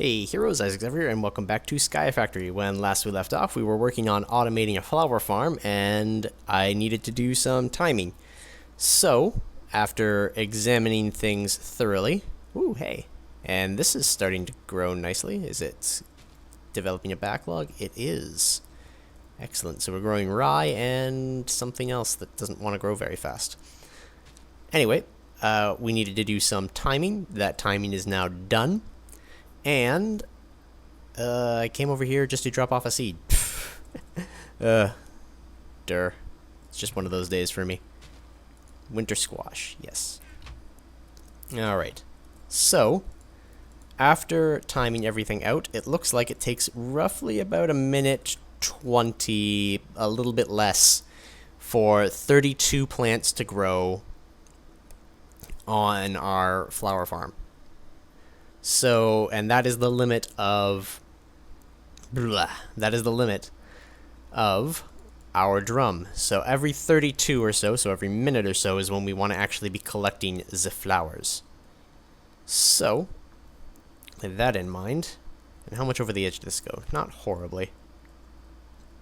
Hey heroes, Zephyr, and welcome back to Sky Factory. When last we left off, we were working on automating a flower farm, and I needed to do some timing. So, after examining things thoroughly, ooh, hey, and this is starting to grow nicely. Is it developing a backlog? It is. Excellent. So we're growing rye and something else that doesn't want to grow very fast. Anyway, we needed to do some timing. That timing is now done. And I came over here just to drop off a seed. It's just one of those days for me. Winter squash, yes. Alright. So, after timing everything out, it looks like it takes roughly about a minute 20, a little bit less, for 32 plants to grow on our flower farm. So, and that is the limit of our drum. So every 32 or so every minute or so is when we want to actually be collecting the flowers. So, with that in mind, and how much over the edge does this go? Not horribly.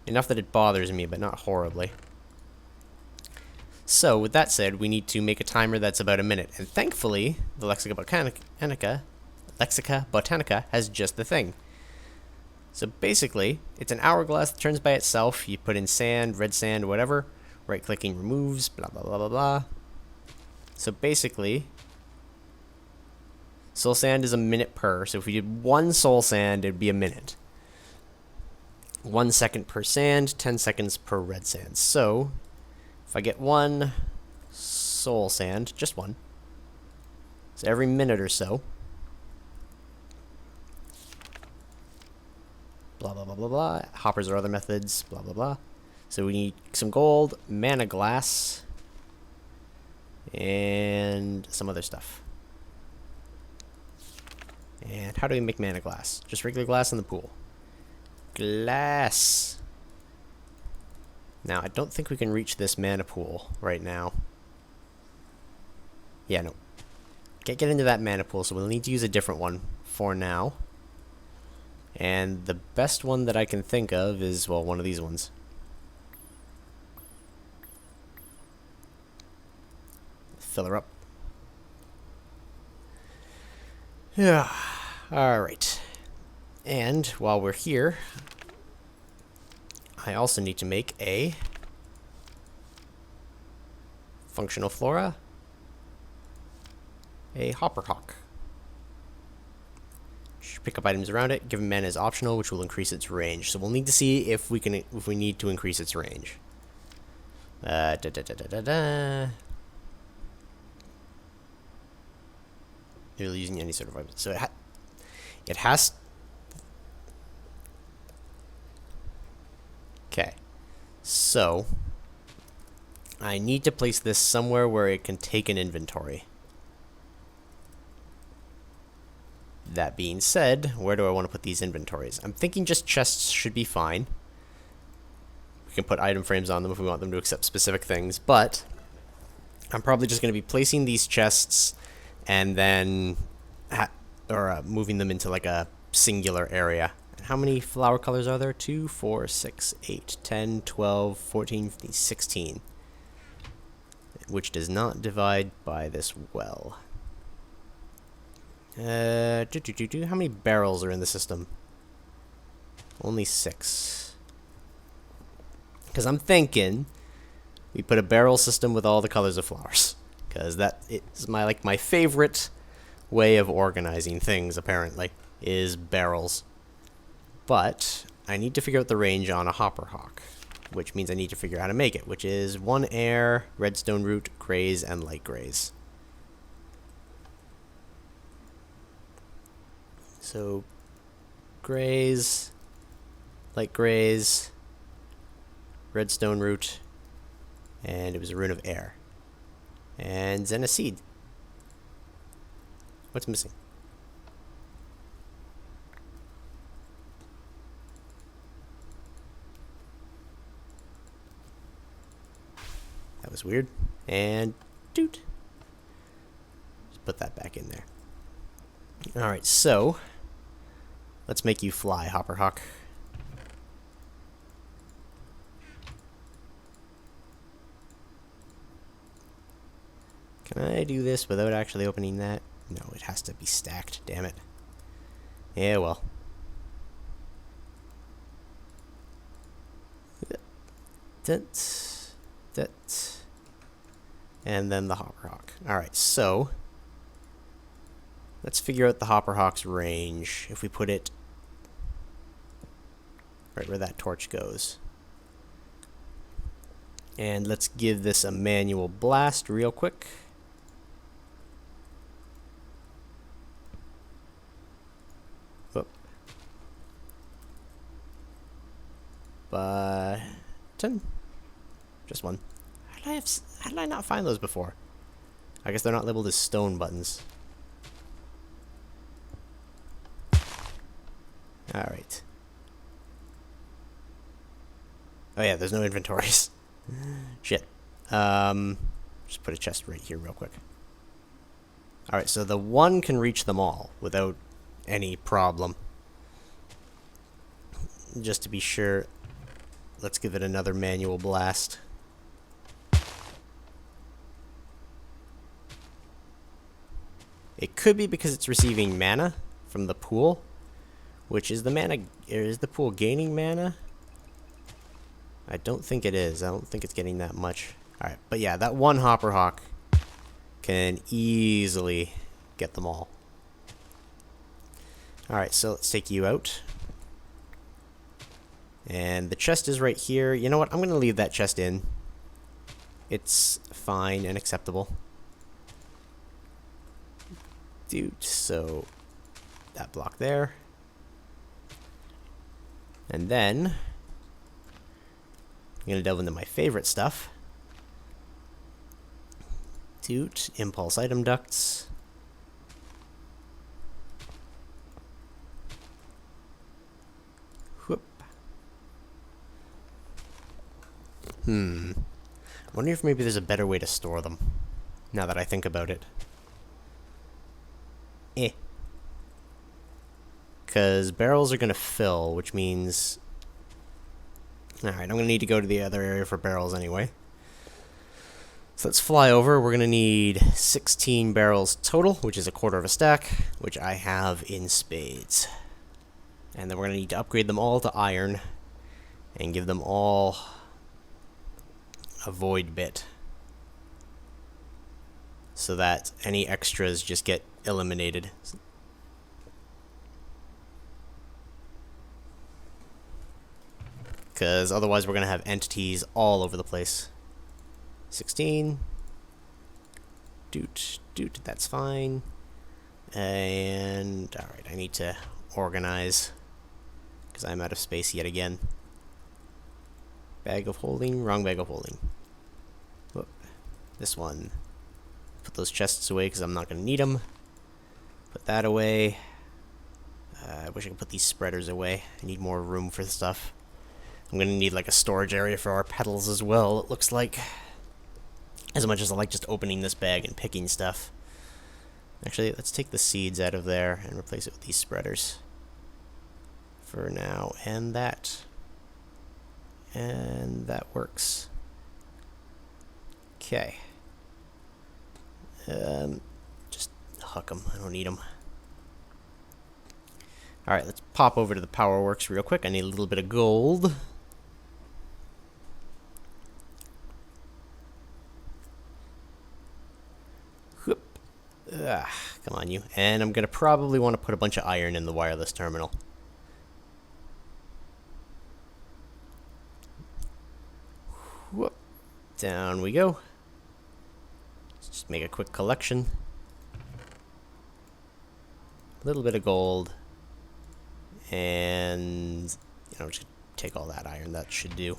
Enough that it bothers me, but not horribly. So, with that said, we need to make a timer that's about a minute. And thankfully, the Lexica Botanica has just the thing. So basically, it's an hourglass that turns by itself. You put in sand, red sand, whatever. Right-clicking removes, blah, blah, blah, blah, blah. So basically, soul sand is a minute per. So if we did one soul sand, it would be a minute. 1 second per sand, 10 seconds per red sand. So, if I get one soul sand, just one, so every minute or so, blah, blah, blah, blah, blah. Hoppers or other methods, blah, blah, blah. So we need some gold, mana glass, and some other stuff. And how do we make mana glass? Just regular glass in the pool. Glass. Now, I don't think we can reach this mana pool right now. Yeah, no. Can't get into that mana pool, so we'll need to use a different one for now. And the best one that I can think of is, well, one of these ones. Fill her up. Yeah. Alright. And while we're here, I also need to make a functional flora, a hopper hawk. Pick up items around it. Give mana is optional, which will increase its range. So we'll need to see if we need to increase its range. Really using any sort of weapon. So it has. Okay. So I need to place this somewhere where it can take an inventory. That being said, where do I want to put these inventories? I'm thinking just chests should be fine. We can put item frames on them if we want them to accept specific things, but I'm probably just going to be placing these chests and then moving them into like a singular area. And how many flower colors are there? 2, 4, 6, 8, 10, 12, 14, 15, 16. Which does not divide by this well. How many barrels are in the system? Only 6. Because I'm thinking we put a barrel system with all the colors of flowers. Because that is my favorite way of organizing things, apparently, is barrels. But I need to figure out the range on a hopper hawk, which means I need to figure out how to make it, which is 1 air, redstone root, grays, and light grays. So, grays, light grays, redstone root, and it was a rune of air. And then a seed. What's missing? That was weird. And doot. Just put that back in there. Alright, so Let's make you fly, Hopper Hawk. Can I do this without actually opening that? No, it has to be stacked, damn it. Yeah, well. And then the Hopper Hawk. Alright, so let's figure out the Hopper Hawk's range. If we put it right where that torch goes. And let's give this a manual blast real quick. Button. Just one. How did I not find those before? I guess they're not labeled as stone buttons. Alright. Oh yeah, there's no inventories. Shit. Just put a chest right here real quick. Alright, so the one can reach them all without any problem. Just to be sure, let's give it another manual blast. It could be because it's receiving mana from the pool, which is is the pool gaining mana? I don't think it is. I don't think it's getting that much. Alright, but yeah, that one Hopper Hawk can easily get them all. Alright, so let's take you out. And the chest is right here. You know what? I'm going to leave that chest in. It's fine and acceptable. Dude, so that block there. And then I'm going to delve into my favorite stuff. Dude, impulse item ducts. Whoop. I wonder if maybe there's a better way to store them, now that I think about it. Because barrels are going to fill, which means... Alright, I'm going to need to go to the other area for barrels anyway. So let's fly over. We're going to need 16 barrels total, which is a quarter of a stack, which I have in spades. And then we're going to need to upgrade them all to iron and give them all a void bit, so that any extras just get eliminated. Because otherwise we're going to have entities all over the place. 16. Doot, that's fine. And, alright, I need to organize, because I'm out of space yet again. Bag of holding, wrong bag of holding. Whoop. This one. Put those chests away because I'm not going to need them. Put that away. I wish I could put these spreaders away. I need more room for the stuff. I'm going to need like a storage area for our petals as well, it looks like. As much as I like just opening this bag and picking stuff. Actually, let's take the seeds out of there and replace it with these spreaders. For now, and that. And that works. Okay. Just huck them. I don't need them. Alright, let's pop over to the power works real quick. I need a little bit of gold. Whoop. Come on, you. And I'm going to probably want to put a bunch of iron in the wireless terminal. Whoop. Down we go. Let's just make a quick collection. A little bit of gold. And, just take all that iron. That should do.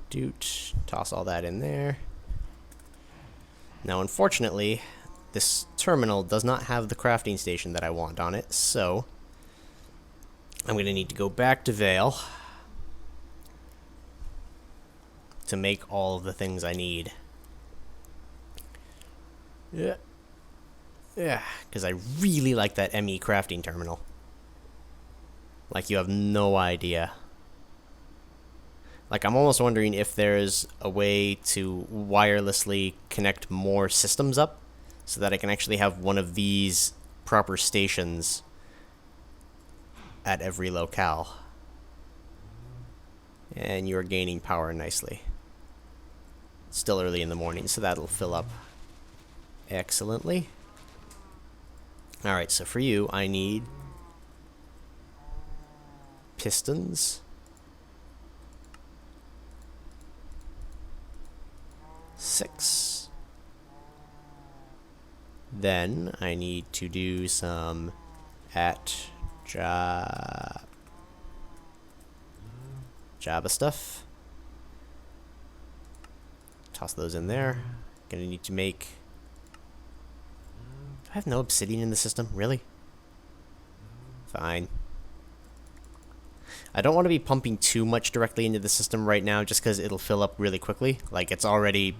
Doot. Toss all that in there. Now, unfortunately, this terminal does not have the crafting station that I want on it, so I'm going to need to go back to Vale to make all of the things I need. Yeah. Yeah, because I really like that ME crafting terminal. Like, you have no idea. Like, I'm almost wondering if there's a way to wirelessly connect more systems up so that I can actually have one of these proper stations at every locale. And you're gaining power nicely. It's still early in the morning, so that'll fill up excellently. Alright, so for you, I need pistons. 6. Then I need to do some Java stuff. Toss those in there. Gonna need to make... Do I have no obsidian in the system? Really? Fine. I don't want to be pumping too much directly into the system right now just because it'll fill up really quickly. Like, it's already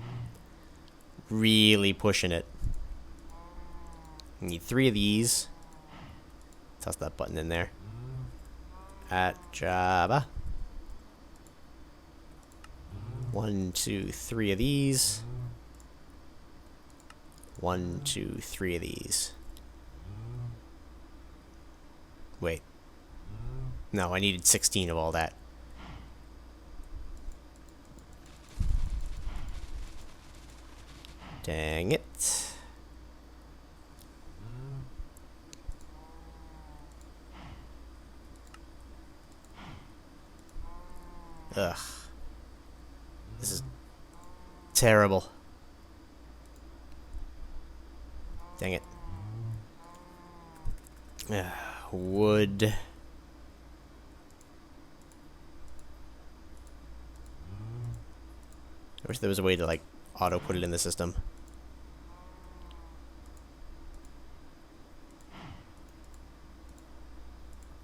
really pushing it. I need 3 of these. Toss that button in there. Java. 1, 2, 3 of these. 1, 2, 3 of these. Wait. No, I needed 16 of all that. Dang it. Ugh. This is terrible. Dang it. Wood. I wish there was a way to, like, auto put it in the system.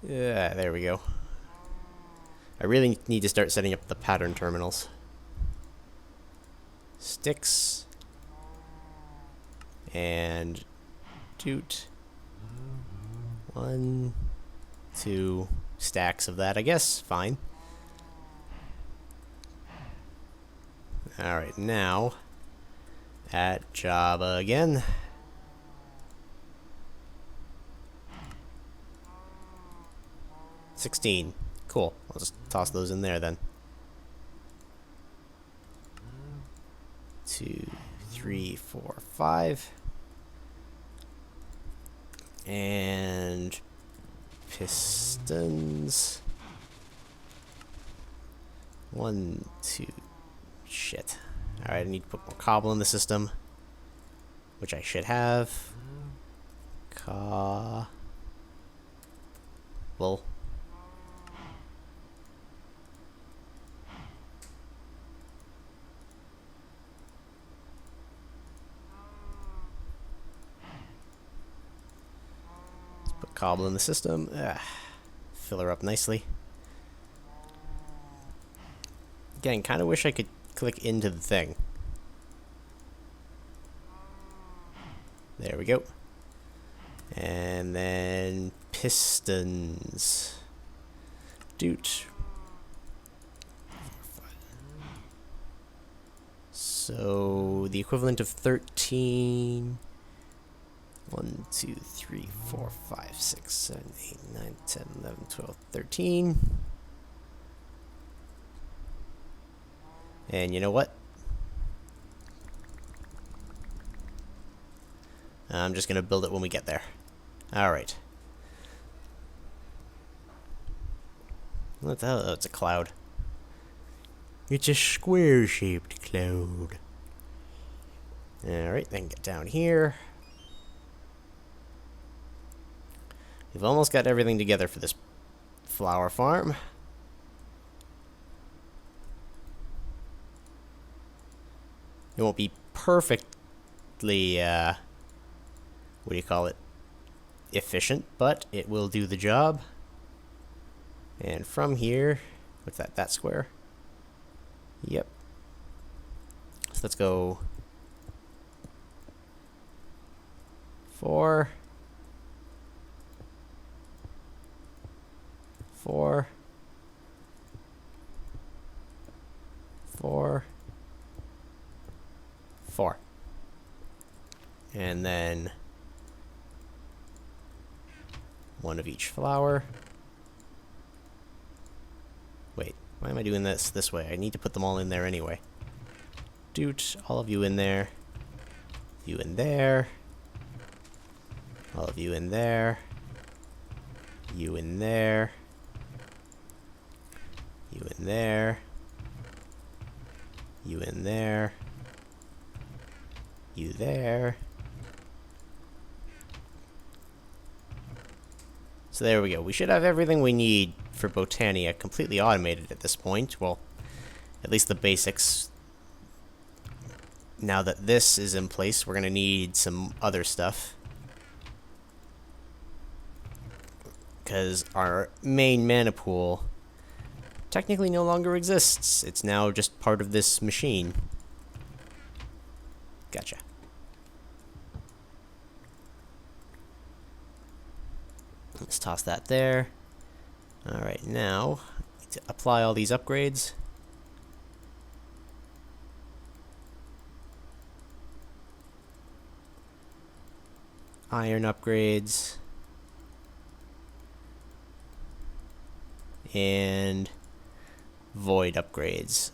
Yeah, there we go. I really need to start setting up the pattern terminals. Sticks. And doot. 1, 2 stacks of that, I guess. Fine. Alright, now at Java again. $16. Cool. I'll just toss those in there then. 2, 3, 4, 5. And pistons. 1, 2. Shit. Alright, I need to put more cobble in the system, which I should have. Cobble. Let's put cobble in the system. Fill her up nicely. Again, kind of wish I could click into the thing. There we go. And then pistons. Doot. So the equivalent of 13. 1, 2, 3, 4, 5, 6, 7, 8, 9, 10, 11, 12, 13. And you know what? I'm just going to build it when we get there. Alright. What the hell? Oh, it's a cloud. It's a square-shaped cloud. Alright, then get down here. We've almost got everything together for this flower farm. It won't be perfectly, what do you call it, efficient, but it will do the job. And from here, what's that, that square? Yep. So let's go 4, 4, 4, 4. And then one of each flower. Wait, why am I doing this way? I need to put them all in there anyway. Doot, all of you in there. You in there. All of you in there. You in there. You in there. You in there. You there. So there we go. We should have everything we need for Botania completely automated at this point. Well, at least the basics. Now that this is in place, we're going to need some other stuff. Because our main mana pool technically no longer exists. It's now just part of this machine. Gotcha. Let's toss that there. Alright, now, to apply all these upgrades. Iron upgrades. And void upgrades.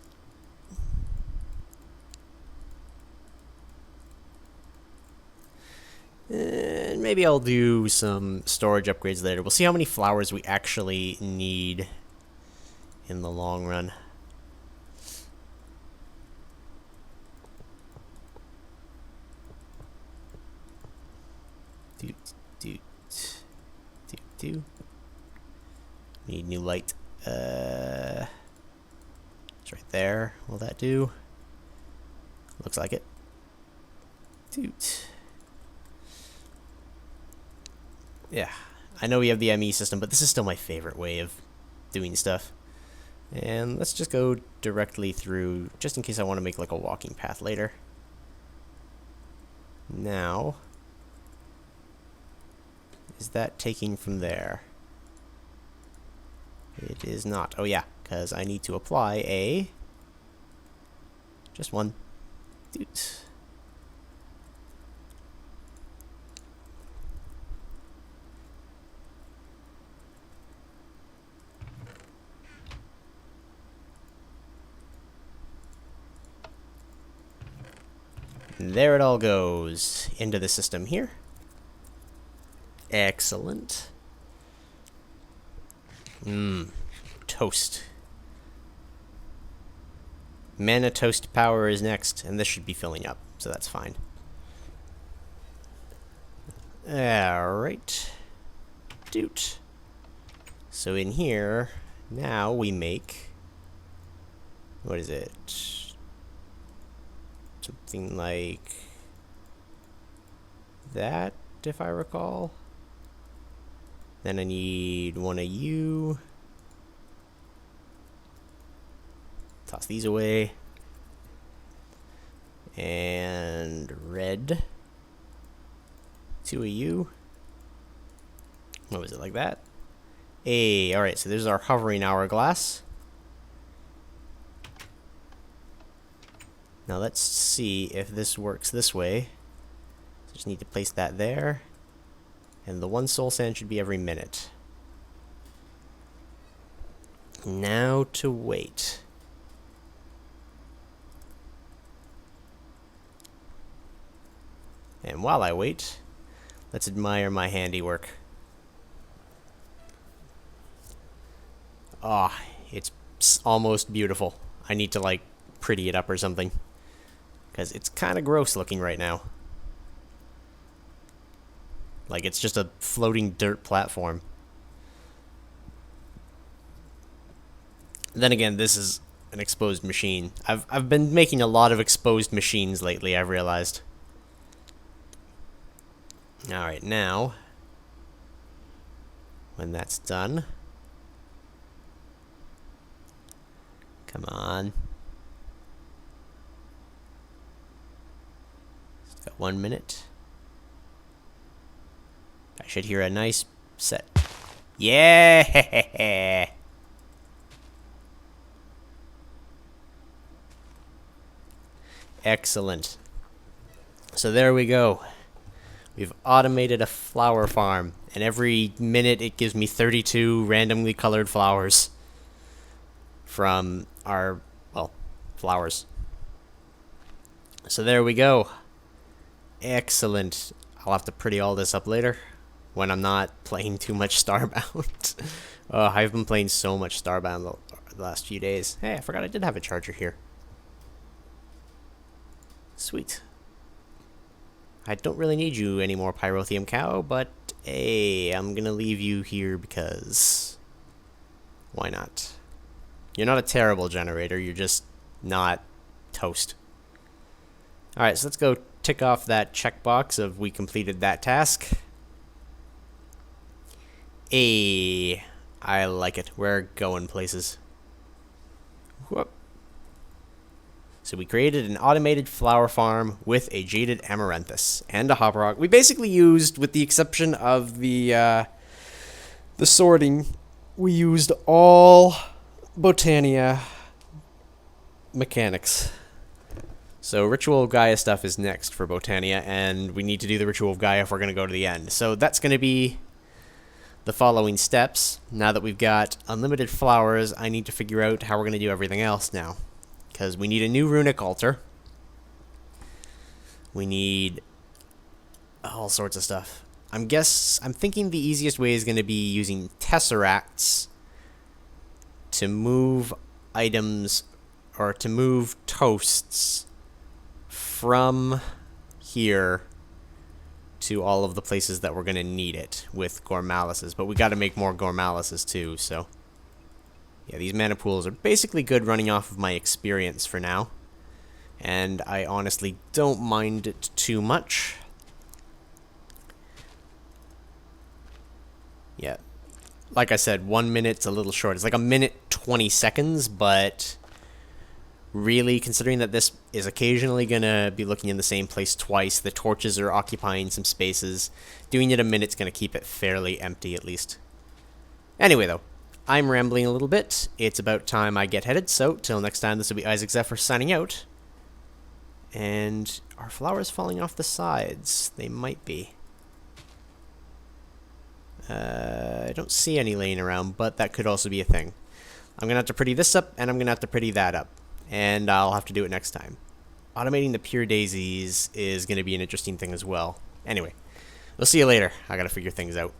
And maybe I'll do some storage upgrades later. We'll see how many flowers we actually need in the long run. Doot. Need new light. It's right there. Will that do? Looks like it. Doot. Yeah, I know we have the ME system, but this is still my favorite way of doing stuff. And let's just go directly through, just in case I want to make like a walking path later. Now, is that taking from there? It is not. Oh yeah, because I need to apply a... just one. Doot. And there it all goes into the system here. Excellent. Toast. Mana toast power is next, and this should be filling up, so that's fine. Alright. Doot. So in here, now we make... what is it? Something like that, if I recall. Then I need one of you. Toss these away. And red. Two of you. What was it, like that? Hey, alright, so there's our hovering hourglass. Now let's see if this works this way. Just need to place that there. And the one soul sand should be every minute. Now to wait. And while I wait, let's admire my handiwork. Ah, it's almost beautiful. I need to, like, pretty it up or something. Because it's kind of gross looking right now. Like, it's just a floating dirt platform. Then again, this is an exposed machine. I've been making a lot of exposed machines lately, I've realized. Alright, now, when that's done, come on. Got 1 minute. I should hear a nice set. Yeah! Excellent. So there we go. We've automated a flower farm, and every minute it gives me 32 randomly colored flowers from our, well, flowers. So there we go. Excellent. I'll have to pretty all this up later when I'm not playing too much Starbound. I've been playing so much Starbound the last few days. Hey, I forgot I did have a charger here. Sweet. I don't really need you anymore, Pyrotheum Cow, but hey, I'm gonna leave you here because why not? You're not a terrible generator, you're just not toast. Alright, so let's go tick off that checkbox of we completed that task. Hey, I like it. We're going places. Whoop. So we created an automated flower farm with a Jaded Amaranthus and a hop rock. We basically used, with the exception of the sorting, we used all Botania mechanics. So Ritual of Gaia stuff is next for Botania, and we need to do the Ritual of Gaia if we're going to go to the end. So that's going to be the following steps. Now that we've got unlimited flowers, I need to figure out how we're going to do everything else now. Because we need a new runic altar. We need all sorts of stuff. I'm thinking the easiest way is going to be using tesseracts to move items, or to move toasts from here to all of the places that we're going to need it with Gormalises. But we got to make more Gormalises too, so yeah, these mana pools are basically good running off of my experience for now. And I honestly don't mind it too much. Yeah. Like I said, 1 minute's a little short. It's like 1 minute 20 seconds, but really, considering that this is occasionally going to be looking in the same place twice, the torches are occupying some spaces, doing it a minute's going to keep it fairly empty at least. Anyway, though, I'm rambling a little bit. It's about time I get headed, so till next time, this will be Isaac Zephyr signing out. And are flowers falling off the sides? They might be. I don't see any laying around, but that could also be a thing. I'm going to have to pretty this up, and I'm going to have to pretty that up. And I'll have to do it next time. Automating the pure daisies is going to be an interesting thing as well. Anyway, we'll see you later. I got to figure things out.